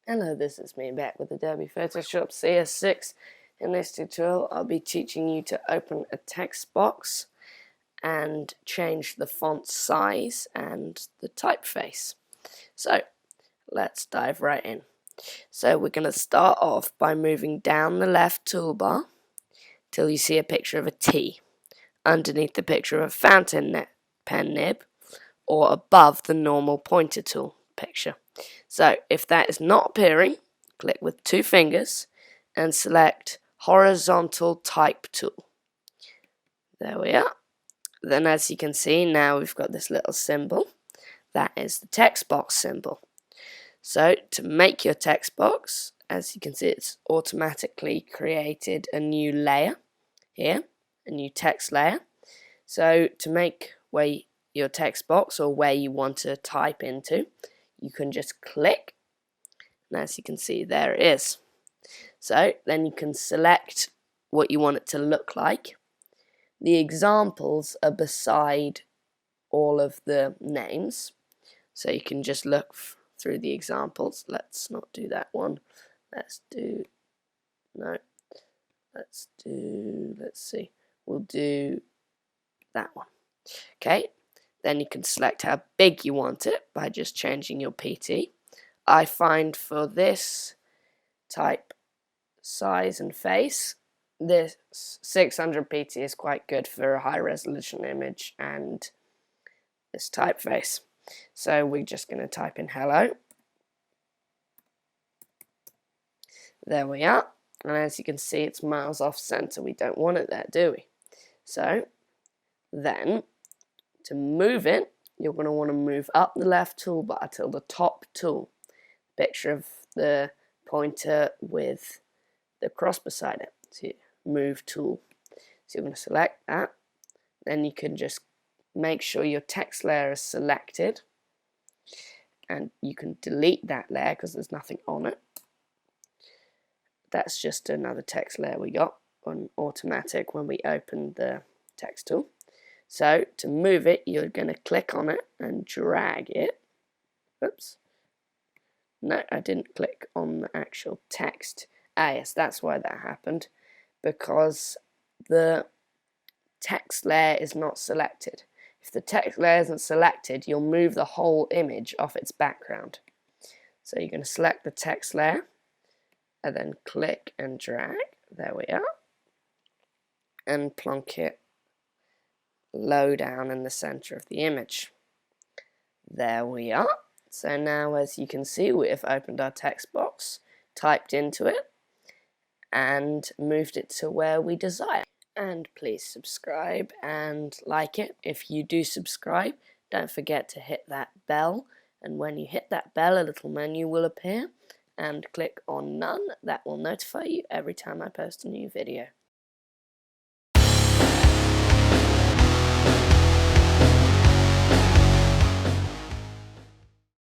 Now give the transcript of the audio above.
Hello, this is me back with Adobe Photoshop CS6. In this tutorial, I'll be teaching you to open a text box and change the font size and the typeface. So, let's dive right in. So, we're going to start off by moving down the left toolbar till you see a picture of a T, underneath the picture of a fountain pen nib, or above the normal pointer tool picture. So if that is not appearing, click with two fingers and select horizontal type tool. There we are. Then as you can see, now we've got this little symbol. That is the text box symbol. So to make your text box, as you can see, it's automatically created a new layer here, a new text layer. So to make your text box or where you want to type into, you can just click, and as you can see, there it is. So then you can select what you want it to look like. The examples are beside all of the names, so you can just look through the examples. Let's not do that one. Let's see, we'll do that one. Okay, then you can select how big you want it by just changing your PT. I find for this type, size and face, this 600 PT is quite good for a high resolution image and this typeface. So we're just going to type in hello. There we are. And as you can see, it's miles off center. We don't want it there, do we? So then, to move it, you're going to want to move up the left toolbar till the top tool. Picture of the pointer with the cross beside it. So move tool. So you're going to select that. Then you can just make sure your text layer is selected. And you can delete that layer because there's nothing on it. That's just another text layer we got on automatic when we open the text tool. So to move it, you're going to click on it and drag it. Oops. No, I didn't click on the actual text. Ah, yes, that's why that happened. Because the text layer is not selected. If the text layer isn't selected, you'll move the whole image off its background. So you're going to select the text layer and then click and drag. There we are. And plonk it low down in the center of the image. There we are. So now, as you can see, we have opened our text box, typed into it, and moved it to where we desire. And please subscribe and like it. If you do subscribe, don't forget to hit that bell, and when you hit that bell, a little menu will appear, and click on none. That will notify you every time I post a new video.